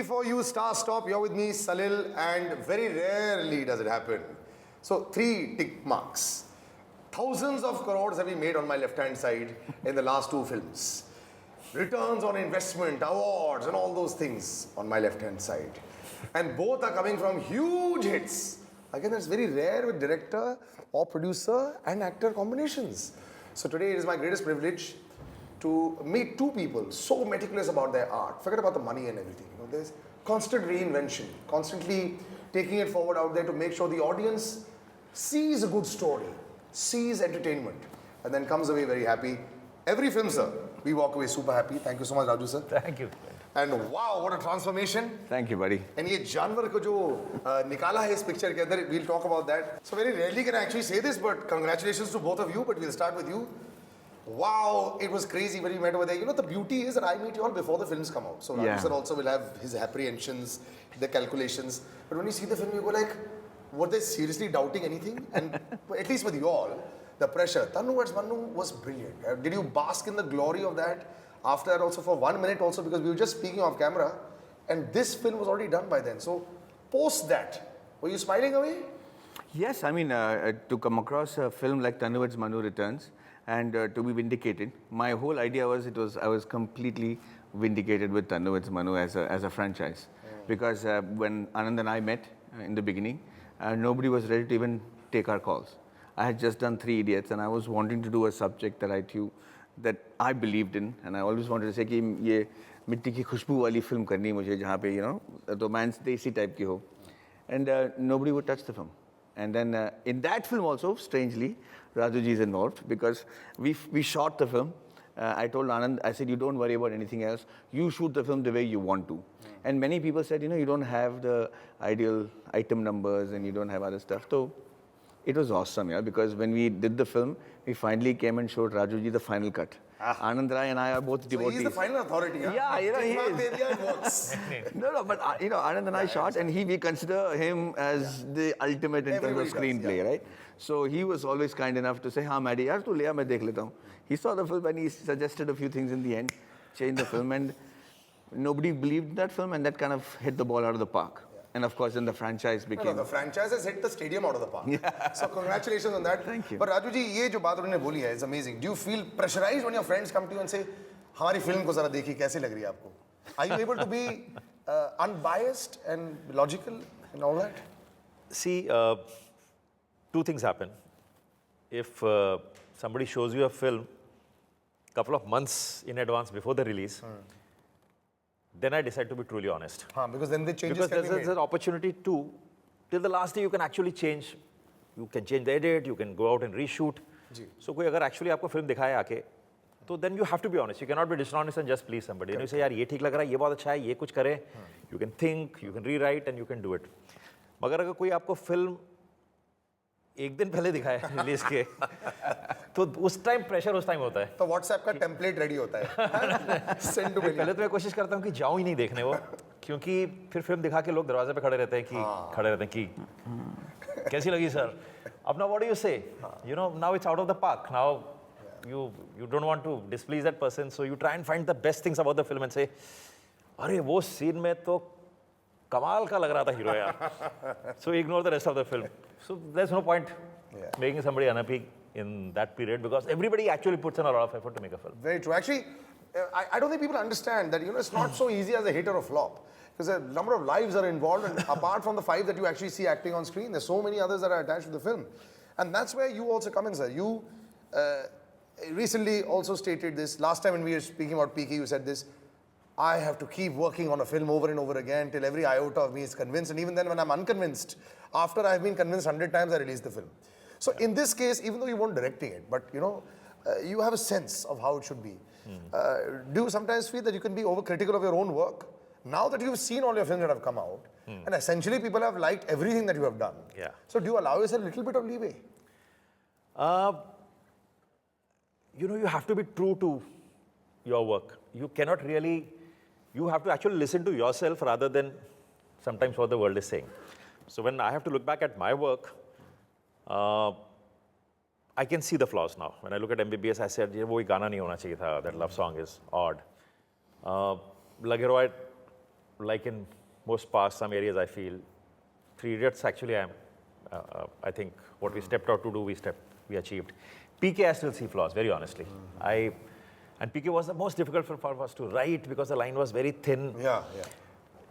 for you, Starstop. You're with me, Salil, and very rarely does it happen. So, 3 tick marks. Thousands of crores have been made on my left-hand side in the last 2 films. Returns on investment, awards, and all those things on my left-hand side. And both are coming from huge hits. Again, that's very rare with director or producer and actor combinations. So today it is my greatest privilege to meet 2 people so meticulous about their art. Forget about the money and everything. You know, there's constant reinvention, constantly taking it forward out there to make sure the audience sees a good story, sees entertainment, and then comes away very happy. Every film, sir, we walk away super happy. Thank you so much, Raju, sir. Thank you. And wow, what a transformation. Thank you, buddy. And ये जानवर को जो निकाला है इस picture के अंदर, we'll talk about that. So very rarely can I actually say this, but congratulations to both of you. But we'll start with you. Wow, it was crazy when we met over there. You know, the beauty is that I meet you all before the films come out. So Raju sir also will have his apprehensions, the calculations. But when you see the film, you go like, were they seriously doubting anything? And at least with you all, the pressure. Tanu Weds Manu was brilliant. Did you bask in the glory of that? After that also for 1 minute also, because we were just speaking off camera and this film was already done by then. So post that, were you smiling away? Yes, I mean, to come across a film like Tanu Weds Manu returns and to be vindicated, my whole idea was I was completely vindicated with Tanu Weds Manu as a franchise. Because when Anand and I met in the beginning, nobody was ready to even take our calls. I had just done 3 Idiots and I was wanting to do a subject that I believed in, and I always wanted to say कि ये मिट्टी की खुशबू वाली film करनी मुझे जहाँ पे you know romance देसी type की हो, and nobody would touch the film. And then in that film also, strangely, Raju ji is involved because we shot the film. I told Anand, I said, you don't worry about anything else. You shoot the film the way you want to. And many people said, you know, you don't have the ideal item numbers and you don't have other stuff. So it was awesome, yeah, because when we did the film, we finally came and showed Raju ji the final cut. Anand Rai and I are both devotees. So he's the final authority, huh? Yeah, you know, he is. It works. No, but you know, Anand and I shot, and we consider him as the ultimate in terms of screenplay, right? So he was always kind enough to say, "हाँ, Maddie, यार तू ले आ, मैं देख लेता हूँ." He saw the film and he suggested a few things in the end, changed the film, and nobody believed that film, and that kind of hit the ball out of the park. And of course, then the franchise became... No, the franchise has hit the stadium out of the park. Yeah. So congratulations on that. Thank you. But Raju ji, ये जो बात उन्होंने बोली है, is amazing. Do you feel pressurized when your friends come to you and say, हमारी film को जरा देखिए कैसी लग रही है आपको? Are you able to be unbiased and logical and all that? See, 2 things happen. If somebody shows you a film a couple of months in advance before the release, then I decide to be truly honest. Because then the changes because can be there's made. an opportunity to, till the last day you can actually change. You can change the edit, you can go out and reshoot. So कोई अगर actually आपको film दिखाए आके, तो then you have to be honest. You cannot be dishonest and just please somebody. And you say, यार ये ठीक लग रहा है, ये बहुत अच्छा है, ये कुछ करे. You can think, you can rewrite, and you can do it. मगर अगर कोई आपको film एक दिन पहले दिखाए रिलीज के, तो उस टाइम प्रेशर उस टाइम होता है. तो व्हाट्सएप का टेम्पलेट रेडी होता है. सेंड टू पहले तो मैं कोशिश करता हूँ कि जाऊँ ही नहीं देखने वो, क्योंकि फिर फिल्म दिखा के लोग दरवाजे पे खड़े रहते हैं कि कैसी लगी सर. अब now what do you say? You know, now it's out of the park. Now you don't want to displease that person, so you try and find the best things about the film and say, अरे वो scene में तो कमाल का लग रहा था hero यार. So ignore the rest of the film. So there's no point making somebody unhappy in that period, because everybody actually puts in a lot of effort to make a film. Very true. Actually, I don't think people understand that, you know, it's not so easy as a hit or a flop. Because a number of lives are involved, and apart from the 5 that you actually see acting on screen, there's so many others that are attached to the film. And that's where you also come in, sir. You recently also stated this. Last time when we were speaking about Peaky, you said this: I have to keep working on a film over and over again till every iota of me is convinced. And even then, when I'm unconvinced, after I've been convinced 100 times, I release the film. So in this case, even though you weren't directing it, but you know, you have a sense of how it should be. Do you sometimes feel that you can be overcritical of your own work? Now that you've seen all your films that have come out, and essentially people have liked everything that you have done. Yeah. So do you allow yourself a little bit of leeway? You know, you have to be true to your work. You cannot really, you have to actually listen to yourself rather than sometimes what the world is saying. So when I have to look back at my work, I can see the flaws now. When I look at MBBS, I said, ये वो गाना नहीं होना चाहिए था. That love song is odd. Lage Roy, like in most parts, some areas I feel, Three Idiots actually I think what we stepped out to do, we achieved. PK I still see flaws, very honestly. And PK was the most difficult film for us to write because the line was very thin. Yeah.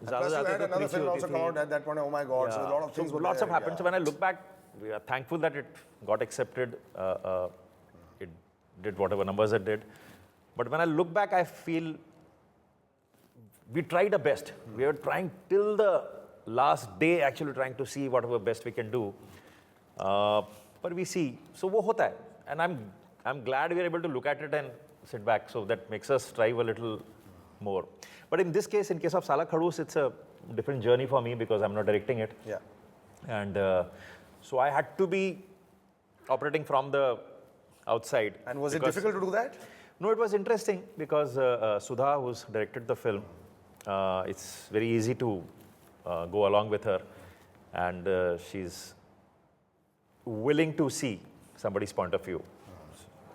And plus you had another film also come out at that point. Oh my God! So a lot of things were lots there. of happened. So when I look back, we are thankful that it got accepted. It did whatever numbers it did. But when I look back, I feel we tried our best. We were trying till the last day, actually trying to see whatever best we can do. But we see. So wo hota hai. And I'm glad we are able to look at it and sit back. So that makes us strive a little more. But in this case, in case of Saala Khadoos, it's a different journey for me because I'm not directing it. Yeah. And so I had to be operating from the outside. And was it difficult to do that? No, it was interesting because Sudha, who's directed the film, it's very easy to go along with her. And she's willing to see somebody's point of view.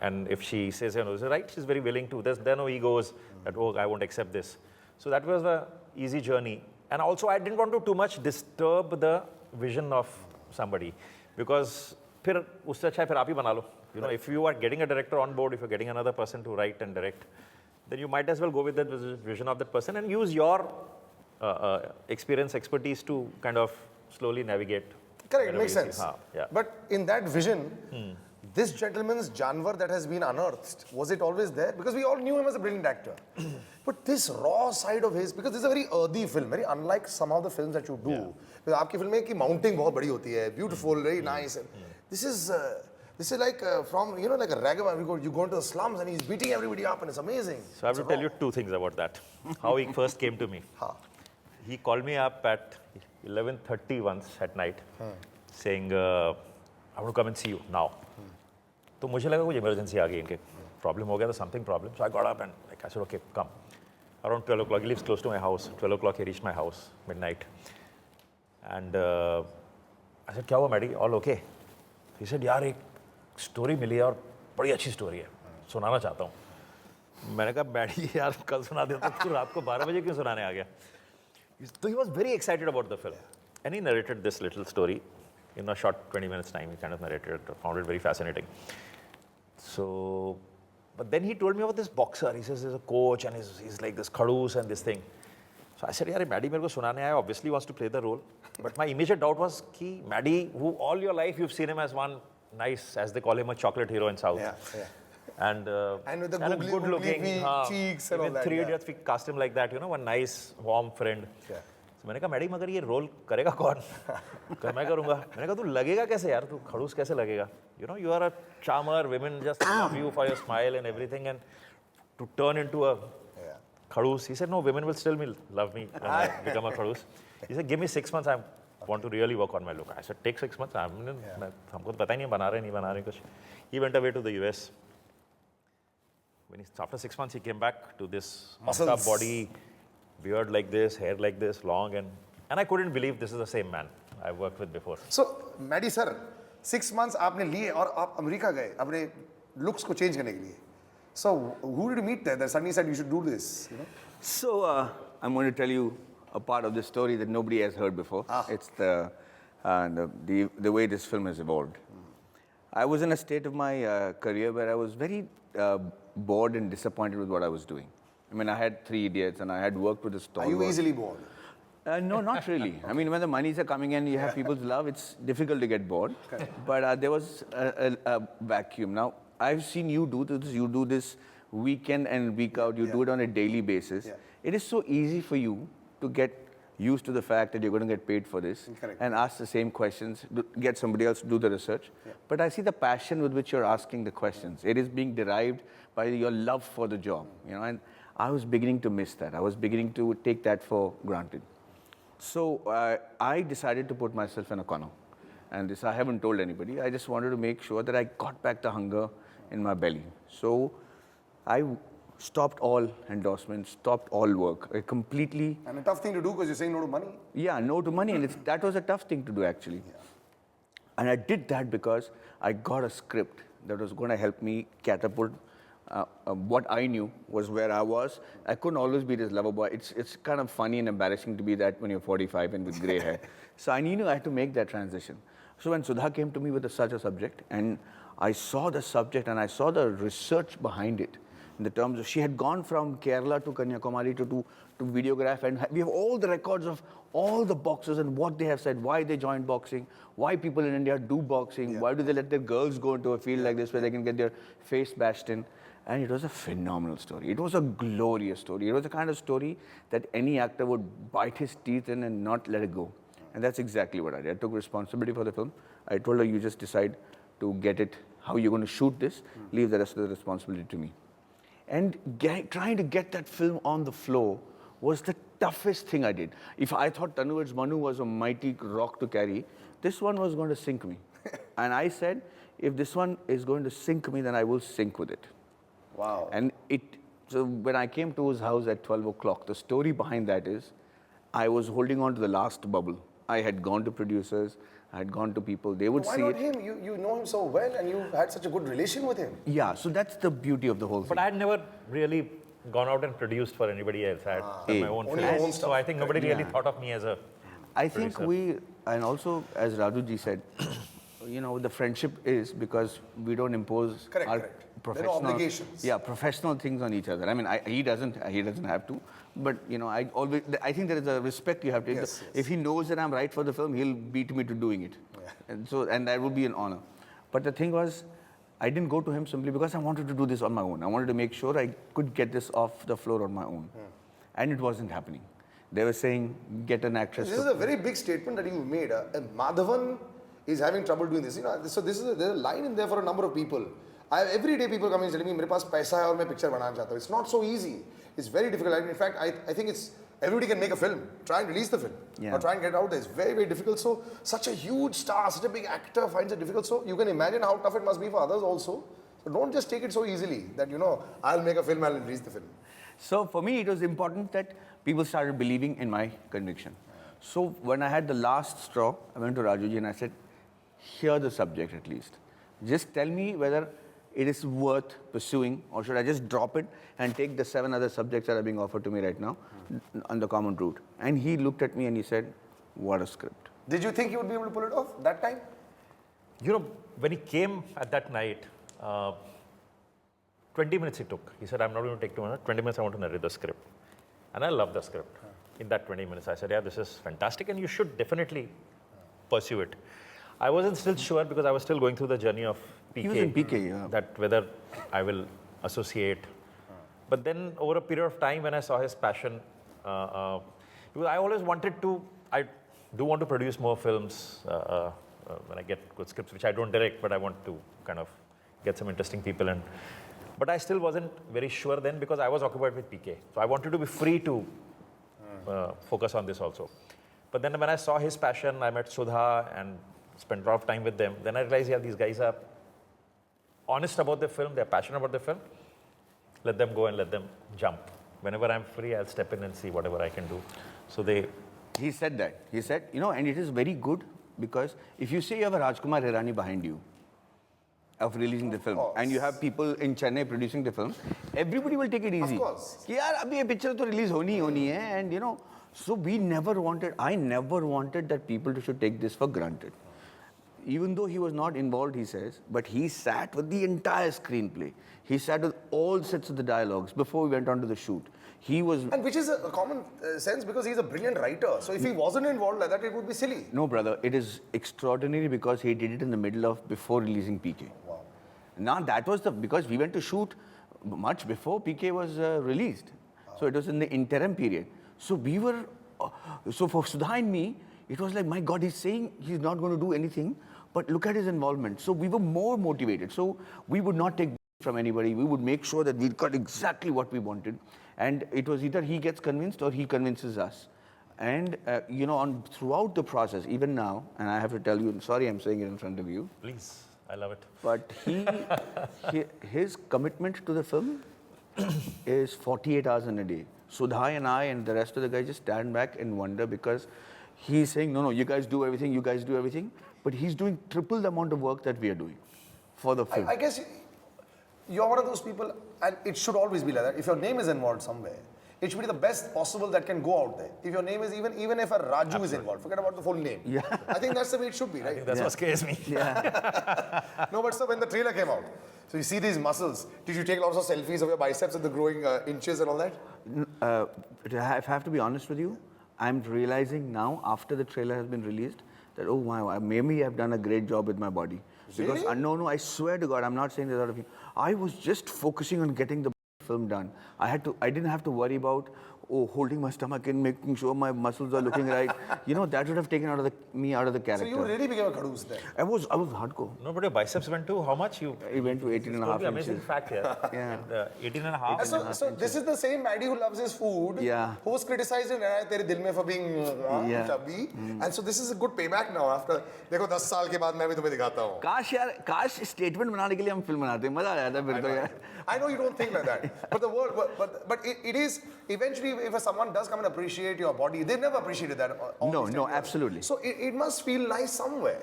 And if she says, right, she's very willing to. There are no egos that, oh, I won't accept this. So that was an easy journey. And also, I didn't want to too much disturb the vision of somebody. Because फिर उससे अच्छा है फिर आप ही बना लो. You know, if you are getting a director on board, if you're getting another person to write and direct, then you might as well go with the vision of that person and use your experience, expertise to kind of slowly navigate. Correct, makes sense. Yeah. But in that vision, this gentleman's Janwar that has been unearthed, was it always there? Because we all knew him as a brilliant actor. But this raw side of his, because this is a very earthy film, very unlike some of the films that you do. Because आपकी film में की mounting बहुत बड़ी होती है, beautiful, very nice. This is like from, you know, like a ragamuffin. You go into the slums and he's beating everybody up and it's amazing. So I have to tell you two things about that. How he first came to me. He called me up at 11:30 once at night, saying, I want to come and see you now. तो मुझे लगा कुछ emergency आ गई इनके problem हो गया था something problem. So I got up and I said, okay, come. Around 12 o'clock, he lives close to my house. 12 o'clock he reached my house, midnight. And I said, क्या हुआ Maddie? All okay? He said, यार एक story मिली है और बड़ी अच्छी story है. सुनाना चाहता हूँ. मैंने कहा मैडी यार कल सुना देता तू रात को 12 बजे क्यों सुनाने आ गया? So he was very excited about the film. And he narrated this little story in a short 20 minutes time. He kind of narrated it, found it very fascinating. So, but then he told me about this boxer. He says there's a coach and he's like this Khadoos and this thing. So I said, yaar, Maddie मेरे को सुनाने आया, obviously wants to play the role. But my immediate doubt was कि Maddie, who all your life you've seen him as one nice, as they call him, a chocolate hero in South. Yeah. And with the good looking cheeks and all that. Three Idiots, we cast him like that, you know, one nice, warm friend. Yeah. So मैंने कहा Maddie मगर ये role करेगा कौन? मैं करूँगा. मैंने कहा तू लगेगा कैसे यार? तू खड़ूस कैसे लगेगा? You know, you are a charmer. Women just love you for your smile and everything, and to turn into a खड़ूस. He said, no, women will still love me when I become a खड़ूस. He said, give me 6 months. I want to really work on my look. I said, take 6 months. हमको तो पता ही नहीं बना रहे नहीं बना रहे कुछ. He went away to the US. After 6 months, he came back to this muscle-up body, beard like this, hair like this, long, and I couldn't believe this is the same man I worked with before. So, Maddie sir, 6 months आपने लिए और आप America गए अपने looks को change करने के लिए. So, who did you meet there that suddenly said you should do this? You know? So, I'm going to tell you a part of the story that nobody has heard before. It's the way this film has evolved. I was in a state of my career where I was very bored and disappointed with what I was doing. I mean, I had Three Idiots and I had worked with a stalwart. Are you easily bored? No, not really. I mean, when the monies are coming in, you have people's love, it's difficult to get bored. Okay. But there was a vacuum. Now, I've seen you do this. You do this week in and week out. You do it on a daily basis. Yeah. It is so easy for you to get used to the fact that you're going to get paid for this. Correct. And ask the same questions, get somebody else to do the research. Yeah. But I see the passion with which you're asking the questions. It is being derived by your love for the job, you know, and I was beginning to miss that. I was beginning to take that for granted. So I decided to put myself in a corner. And this I haven't told anybody. I just wanted to make sure that I got back the hunger in my belly. So I stopped all endorsements, stopped all work. I completely... And a tough thing to do because you're saying no to money. Yeah, no to money. And that was a tough thing to do, actually. Yeah. And I did that because I got a script that was going to help me catapult what I knew was where I was. I couldn't always be this lover boy. It's kind of funny and embarrassing to be that when you're 45 and with grey hair. So I knew I had to make that transition. So when Sudha came to me with such a subject, and I saw the subject and I saw the research behind it, in the terms of she had gone from Kerala to Kanyakumari to videograph, and we have all the records of all the boxers and what they have said, why they joined boxing, why people in India do boxing, why do they let their girls go into a field like this where they can get their face bashed in. And it was a phenomenal story. It was a glorious story. It was the kind of story that any actor would bite his teeth in and not let it go. And that's exactly what I did. I took responsibility for the film. I told her, you just decide to get it, how you're going to shoot this, leave the rest of the responsibility to me. And trying to get that film on the floor was the toughest thing I did. If I thought Tanu Weds Manu was a mighty rock to carry, this one was going to sink me. And I said, if this one is going to sink me, then I will sink with it. Wow. And so when I came to his house at 12 o'clock, the story behind that is, I was holding on to the last bubble. I had gone to producers, I had gone to people, they would Why see not it. him? You know him so well and you had such a good relation with him. Yeah, so that's the beauty of the whole thing. But I had never really gone out and produced for anybody else. I had done my own Only films. your own So stuff. I think nobody really thought of me as a I think producer. and also as Rajuji said, the friendship is because we don't impose Correct, our correct. There are professional obligations. Yeah, professional things on each other. I mean, he doesn't have to, but I think there is a respect you have to. Yes, yes. If he knows that I'm right for the film, he'll beat me to doing it, and that would be an honor. But the thing was, I didn't go to him simply because I wanted to do this on my own. I wanted to make sure I could get this off the floor on my own, and it wasn't happening. They were saying, get an actress. This is a very big statement that you made. Madhavan is having trouble doing this. So there's a line in there for a number of people. Every day people come and telling me, "मेरे पास पैसा है और मैं picture बनाना चाहता हूँ." It's not so easy. It's very difficult. In fact, I think everybody can make a film. Try and release the film. Yeah. Or try and get it out there. It's very, very difficult. So such a huge star, such a big actor finds it difficult. So you can imagine how tough it must be for others also. So don't just take it so easily that, I'll make a film, I'll release the film. So for me, it was important that people started believing in my conviction. So when I had the last straw, I went to Rajuji and I said, hear the subject at least. Just tell me whether it is worth pursuing, or should I just drop it and take the 7 other subjects that are being offered to me right now on the common route. And he looked at me and he said, what a script. Did you think you would be able to pull it off that time? When he came at that night, 20 minutes he took. He said, I'm not going to take 2 minutes. 20 minutes I want to narrate the script. And I love the script. In that 20 minutes, I said, yeah, this is fantastic and you should definitely pursue it. I wasn't still sure because I was still going through the journey of PK. He was in PK, yeah. That whether I will associate. But then over a period of time when I saw his passion, because I always wanted to, I do want to produce more films when I get good scripts, which I don't direct, but I want to kind of get some interesting people in. But I still wasn't very sure then because I was occupied with PK. So I wanted to be free to focus on this also. But then when I saw his passion, I met Sudha and spent a lot of time with them. Then I realized, yeah, these guys are honest about the film. They're passionate about the film. Let them go and let them jump. Whenever I'm free, I'll step in and see whatever I can do. So He said that. He said, and it is very good because if you say you have a Rajkumar Hirani behind you of releasing the film, and you have people in Chennai producing the film, everybody will take it easy. Of course. कि यार अभी ये picture तो release होनी है, and so I never wanted that people should take this for granted. Even though he was not involved, he says, but he sat with the entire screenplay. He sat with all sets of the dialogues before we went on to the shoot. And which is a common sense because he's a brilliant writer. So if he wasn't involved like that, it would be silly. No, brother, it is extraordinary because he did it in the middle of before releasing PK. Wow. Now that was because we went to shoot much before PK was released. So it was in the interim period. So we were, so for Sudha and me, it was like, my God, he's saying he's not going to do anything, but look at his involvement. So we were more motivated. So we would not take from anybody. We would make sure that we got exactly what we wanted. And it was either he gets convinced or he convinces us. And, throughout the process, even now, and I have to tell you, sorry I'm saying it in front of you. please, I love it. But his commitment to the film is 48 hours in a day. Sudha and I and the rest of the guys just stand back and wonder because he's saying, no, you guys do everything. But he's doing triple the amount of work that we are doing for the film. I guess you're one of those people, and it should always be like that. If your name is involved somewhere, it should be the best possible that can go out there. If your name is even if a Raju is involved, forget about the full name. Yeah. I think that's the way it should be, right? I think that's what scares me. No, but so when the trailer came out, so you see these muscles. Did you take lots of selfies of your biceps and the growing inches and all that? If I have to be honest with you, I'm realizing now after the trailer has been released that, oh wow, maybe I've done a great job with my body. Because Really? no, I swear to God, I'm not saying this out of you. I was just focusing on getting the film done. I didn't have to worry about holding my stomach and making sure my muscles are looking right. You know, that would have taken me out of the So character. you really became a Khadoos then. I was hardcore. No, but your biceps went to how much? It went to 18 and a half Totally amazing inches. fact here. Yeah. And, 18 and a half. So this is the same Maddie who loves his food, Yeah. who was criticized in Tere Dil Mein for being chubby. And so this is a good payback now after, देखो 10 साल के बाद मैं भी तुम्हें दिखाता हूँ. काश स्टेटमेंट बनाने के लिए हम फिल्म बनाते मजा आ जाता फिर तो यार. I know you don't think like that, but the world, but it is eventually if someone does come and appreciate your body, they've never appreciated that. No, absolutely. So it must feel nice somewhere.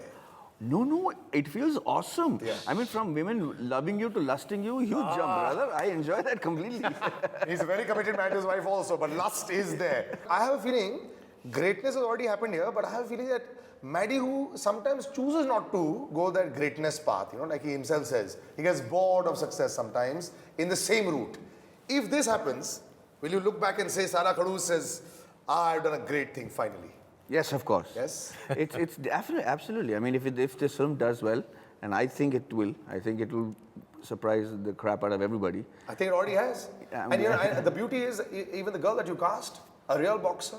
No, it feels awesome. Yeah. I mean, from women loving you to lusting you, huge jump, brother. I enjoy that completely. He's a very committed man to his wife also, but lust is there. I have a feeling greatness has already happened here, but I have a feeling that Maddie, who sometimes chooses not to go that greatness path, you know, like he himself says, he gets bored of success sometimes in the same route. If this happens, will you look back and say, Saala Khadoos says, I've done a great thing finally? Yes, of course. Yes? It's definitely, absolutely. I mean, if this film does well, and I think it will surprise the crap out of everybody. I think it already has. Yeah, And you know, the beauty is, even the girl that you cast, a real boxer,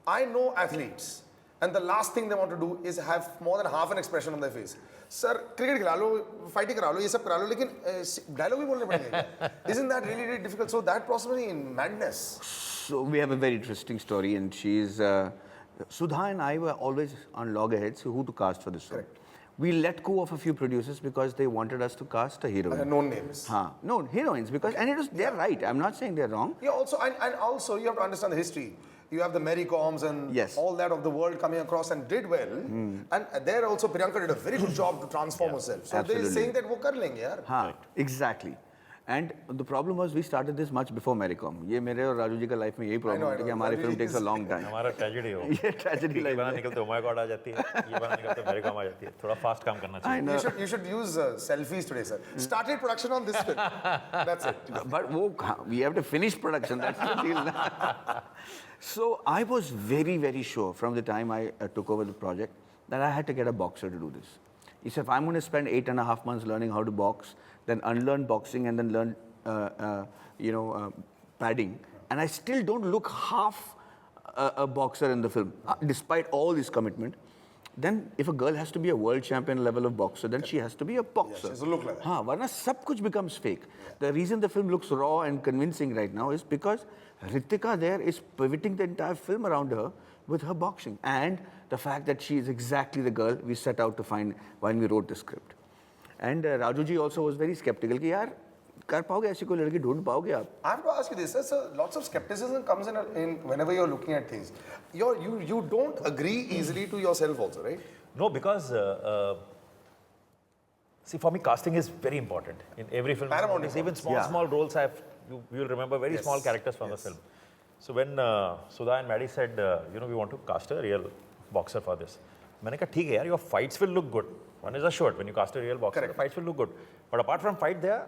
I know athletes, and the last thing they want to do is have more than half an expression on their face. Sir, cricket खिला लो, fighting करा लो, ये सब करा लो, लेकिन dialogue भी बोलने पड़ेंगे. Isn't that really, really difficult? So that possibly in madness. So we have a very interesting story, and she's Sudha and I were always on loggerheads who to cast for this film. Correct. We let go of a few producers because they wanted us to cast a heroine. Known names. No, heroines, because, and they're right. I'm not saying they're wrong. Yeah, also, and also you have to understand the history. You have the Mary Coms and Yes. all that of the world coming across and did well. And there also Priyanka did a very good job to transform herself. So they're Absolutely. saying that wo kar lenge yaar. Exactly. And the problem was we started this much before Maricom. ये मेरे और राजू जी का life में यही problem है कि हमारी film takes a long time. हमारा ट्रेजेडी हो. ये tragedy ये life बना है. निकलते ओ माय गॉड आ जाती है. ये बना निकलते मेरे काम आ जाती है. थोड़ा फास्ट काम करना चाहिए. I know. You should use selfies today, sir. Started production on this film. That's it. But we have to finish production. That's the deal. So I was very, very sure from the time I took over the project that I had to get a boxer to do this. He said, if I'm going to spend 8.5 months learning how to box, then unlearn boxing and then learn, padding, and I still don't look half a boxer in the film, despite all this commitment, then if a girl has to be a world champion level of boxer, then she has to be a boxer. she has to look like that. हाँ, वरना सब कुछ becomes fake. The reason the film looks raw and convincing right now is because Radhika there is pivoting the entire film around her with her boxing and the fact that she is exactly the girl we set out to find when we wrote the script. And Raju ji also was very skeptical कि यार कर पाओगे ऐसी कोई लड़की ढूंढ पाओगे आप? I have to ask you this, sir. So lots of skepticism comes in whenever you're looking at things. You don't agree easily to yourself also, right? No, because see, for me, casting is very important in every film. Paramount Even importance. small roles, you will remember very small characters from the film. So when Sudha and Maddie said, we want to cast a real boxer for this, मैंने कहा ठीक है यार, your fights will look good. One is assured when you cast a real boxer, Correct. the fights will look good. But apart from fight, there are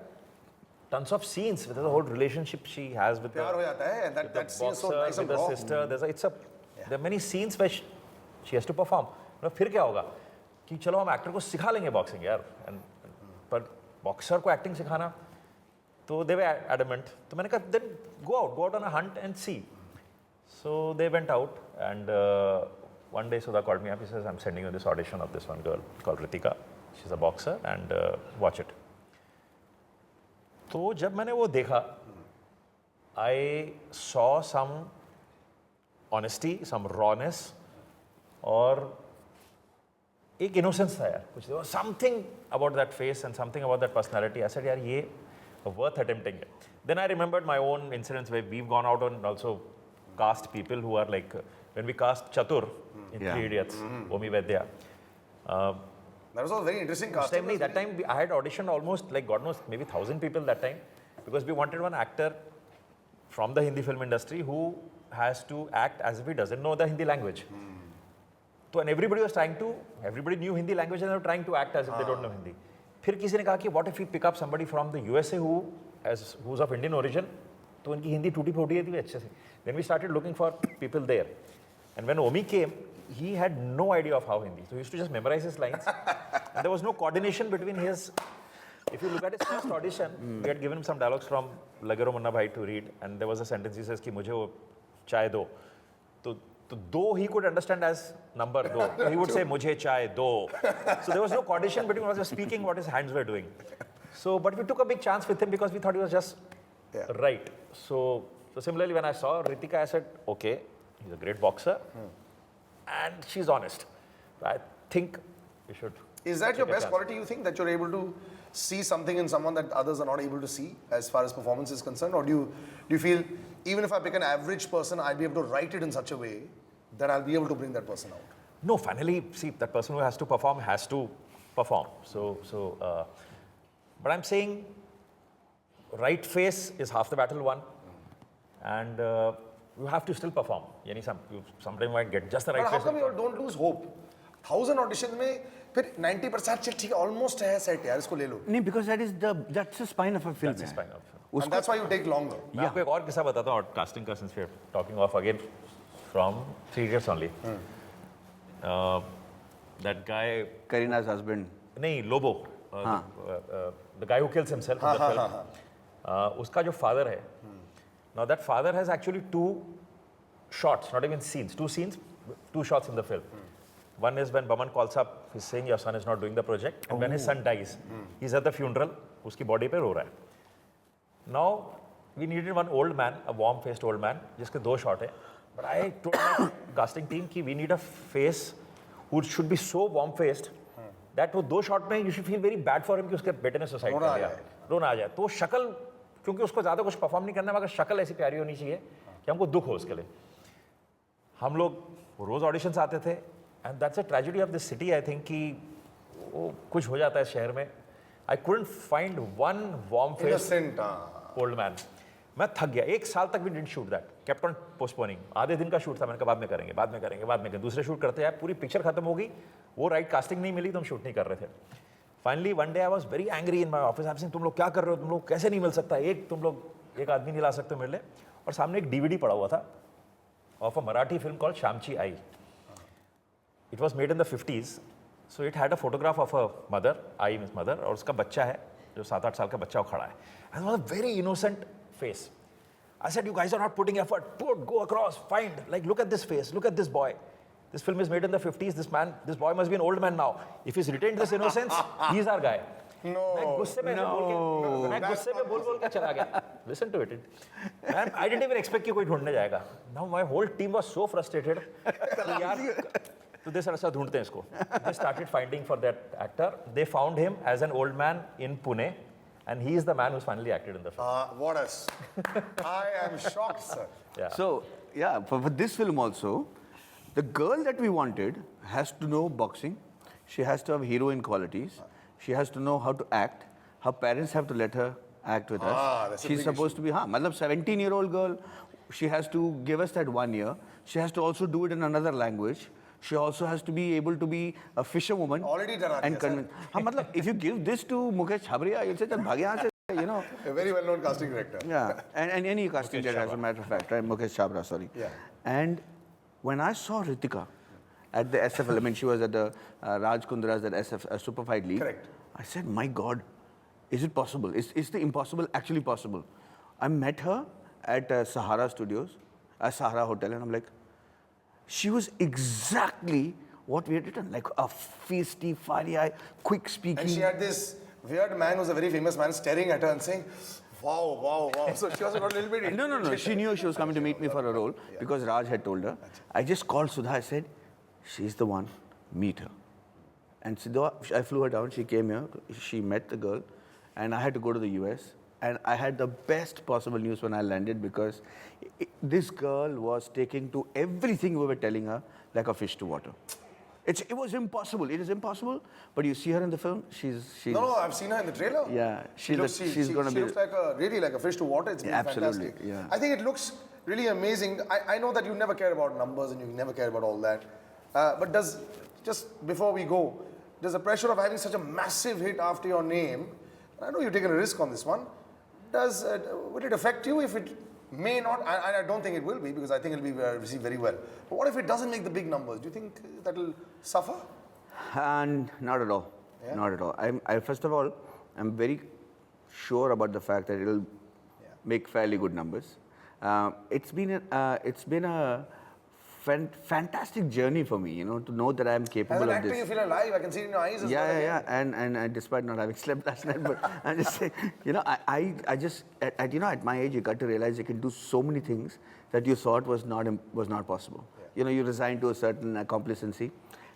tons of scenes with the whole relationship she has with प्यार हो the जाता है, and that scene is so boxer, nice and with the raw. sister. There are many scenes where she has to perform. फिर क्या होगा कि चलो हम एक्टर को सिखा लेंगे बॉक्सिंग यार, पर बॉक्सर को एक्टिंग सिखाना, तो they were adamant. तो मैंने कहा then go out on a hunt and see. So they went out and one day Sudha called me up. He says, I'm sending you this audition of this one girl called Radhika. She's a boxer and watch it. तो जब मैंने वो देखा, I saw some honesty, some rawness, और एक innocence था यार कुछ. There was something about that face and something about that personality. I said, यार ये worth attempting it. Then I remembered my own incidents where we've gone out and also cast people who are like, when we cast Chatur in Three Idiots, Omi Vedya, That was a very interesting That casting. time, that time I had auditioned almost like God knows maybe 1,000 people that time because we wanted one actor from the Hindi film industry who has to act as if he doesn't know the Hindi language. So and everybody knew Hindi language and they were trying to act as if they don't know Hindi. फिर किसी ने कहा कि what if we pick up somebody from the USA who's of Indian origin, तो उनकी हिंदी टूटी फूटी थी अच्छे से. Then we started looking for people there. And when Omi came, he had no idea of how Hindi. So he used to just memorize his lines. And there was no coordination between his. If you look at his first audition, we had given him some dialogues from Lagero Munna Bhai to read, and there was a sentence he says, "Ki mujhe wo chai do." So do he could understand as number do. So he would say, "Mujhe chai do." So there was no coordination between what he was speaking, what his hands were doing. So, but we took a big chance with him because we thought he was just right. So similarly, when I saw Radhika, I said, "Okay, he's a great boxer, and she's honest. I think you should." Is that your best quality, you think, that you're able to see something in someone that others are not able to see as far as performance is concerned? Or do you feel, even if I pick an average person, I'll be able to write it in such a way that I'll be able to bring that person out? No, finally, see, that person who has to perform has to perform. But I'm saying right face is half the battle won. And you have to still perform. You sometimes might get just the right but face. How come you don't lose hope? 1,000 auditions में फिर 90% चल ठीक है, almost है set यार, इसको ले लो. No, because that's the spine of a film. That's the spine of film. And that's why you take longer. मैं आपको एक और किस्सा बताता हूँ casting का, since we're talking of again from 3 Idiots only. That guy. Karina's husband. नहीं, Lobo. The guy who kills himself in the film. उसका जो father है. Now that father has actually 2 shots, not even scenes. 2 scenes, 2 shots in the film. One is when Baman calls up, he's saying your son is not doing the project. And when his son dies, he's at the funeral, उसकी body पे रो रहा है. Now, we needed one old man, a warm-faced old man, जिसके 2 shots है. But I told my casting team कि we need a face who should be so warm-faced that वो 2 shots में you should feel very bad for him कि उसके बेटे ने suicide कर लिया. रोना आ जाए. तो शक्ल, क्योंकि उसको ज़्यादा कुछ परफॉर्म नहीं करना है, मगर शक्ल ऐसी प्यारी होनी चाहिए कि हमको दुख हो उसके लिए. हम लोग रोज़ ऑडिशंस आते थे. And that's a tragedy of this city, I think, कि वो कुछ हो जाता है शहर में. I couldn't find one warm-faced old man. मैं थक गया. 1 साल तक we didn't shoot that. Kept on postponing. आधे दिन का शूट था. मैंने कहा बाद में करेंगे. दूसरे शूट करते हैं. पूरी पिक्चर खत्म हो गई. वो राइट कास्टिंग नहीं मिली तो हम शूट नहीं कर रहे थे. Finally, one day I was very angry in my office. I'm saying, तुम लोग क्या कर रहे हो? तुम लोग कैसे नहीं मिल सकता? तुम लोग एक आदमी नहीं ला सकते मेरे लिए. और सामने एक DVD पड़ा हुआ था of a Marathi film called Shamchi Ai. It was made in the 50s, so it had a photograph of a mother, I means mother, और उसका बच्चा है, जो 7-8 साल का बच्चा वो खड़ा है. And it was a very innocent face. I said, you guys are not putting effort. Go across, find. Like, look at this face, look at this boy. This film is made in the 50s. This boy must be an old man now. If he's retained this innocence, he's our guy. मैं गुस्से में बोल के चला गया. Listen to it. Man, I didn't even expect कि कोई ढूंढने जाएगा. Now my whole team was so frustrated. तो they started ढूंढते हैं इसको. They started finding for that actor. They found him as an old man in Pune, and he is the man who's finally acted in the film. What else? I am shocked, sir. Yeah. So, yeah, for this film also, the girl that we wanted has to know boxing. She has to have heroine qualities. She has to know how to act. Her parents have to let her act with us. She's supposed to be, मतलब 17-year-old girl. She has to give us that 1 year. She has to also do it in another language. She also has to be able to be a fisherwoman. Already done. And मतलब, if you give this to Mukesh Chhabria, you'll say, bhag yahan se, you know. A very well-known casting director. Yeah, and any casting director, as a matter of fact, right? Mukesh Chhabra, sorry. Yeah. And when I saw Radhika at the SFL, I mean, she was at the Rajkumars, that SF Super Fight League. Correct. I said, my God, is it possible? Is the impossible actually possible? I met her at Sahara Studios, Sahara Hotel, and I'm like, she was exactly what we had written, like a feisty, fiery-eye, quick speaking. And she had this weird man who's a very famous man staring at her and saying, wow, wow, wow. So she also got a little bit... No. She knew she was coming to meet me for a role because Raj had told her. I just called Sudha. I said, she's the one. Meet her. And I flew her down. She came here. She met the girl. And I had to go to the US. And I had the best possible news when I landed because this girl was taking to everything we were telling her like a fish to water. It was impossible. It is impossible. But you see her in the film. She's. No, I've seen her in the trailer. Yeah, She's going to be. She looks like really like a fish to water. It's been absolutely, fantastic. yeah. I think it looks really amazing. I know that you never care about numbers and you never care about all that. But just before we go, does the pressure of having such a massive hit after your name, I know you've taken a risk on this one, would it affect you if it may not? I don't think it will be, because I think it'll be received very well. But what if it doesn't make the big numbers? Do you think that'll suffer? And not at all. Yeah? Not at all. First of all, I'm very sure about the fact that it'll make fairly good numbers. It's been a fantastic journey for me, to know that I'm capable As an of actor, this. you feel alive. I can see it in your eyes as well. Yeah. And despite not having slept last night, but I'm just saying, I just, at my age, you got to realize you can do so many things that you thought was not possible. Yeah. You resign to a certain complacency,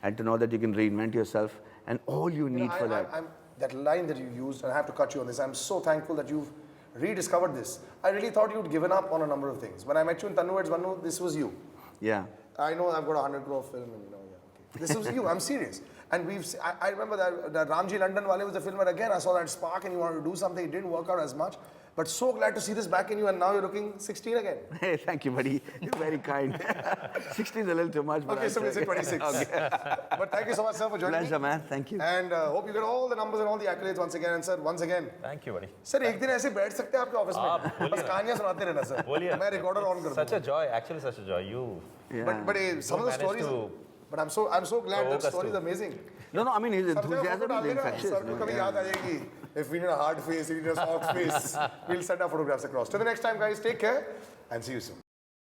and to know that you can reinvent yourself, and all you need for that. That line that you used, and I have to cut you on this, I'm so thankful that you've rediscovered this. I really thought you'd given up on a number of things. When I met you in Tanu, Weds, Manu, this was you. Yeah. I know I've got a 100 crore film, and okay. This was you. I'm serious. And I remember that Ramji London Wale was the film where again I saw that spark and you wanted to do something. It didn't work out as much. But so glad to see this back in you, and now you're looking 16 again. Hey, thank you, buddy. You're very kind. 16 is a little too much, but Okay, so we'll say 26. Okay. But thank you so much, sir, for joining Pleasure, me. man. Thank you. And hope you get all the numbers and all the accolades once again. And sir, once again. Thank you, buddy. Sir एक दिन ऐसे बैठ सकते हैं आपके office में बस कहानियां सुनाते रहना सर बोलिए. मैं रिकॉर्डर ऑन कर Such a joy, actually such a joy. You. but some of the managed stories to but I'm so glad that provoke us story is to. amazing. No, I mean, his सब जगह enthusiasm photo डाल is देना infectious. Sir को कभी याद आ जाएगी if we need a hard face, we need a soft face, we'll send our photographs across. Till the next time, guys, take care and see you soon.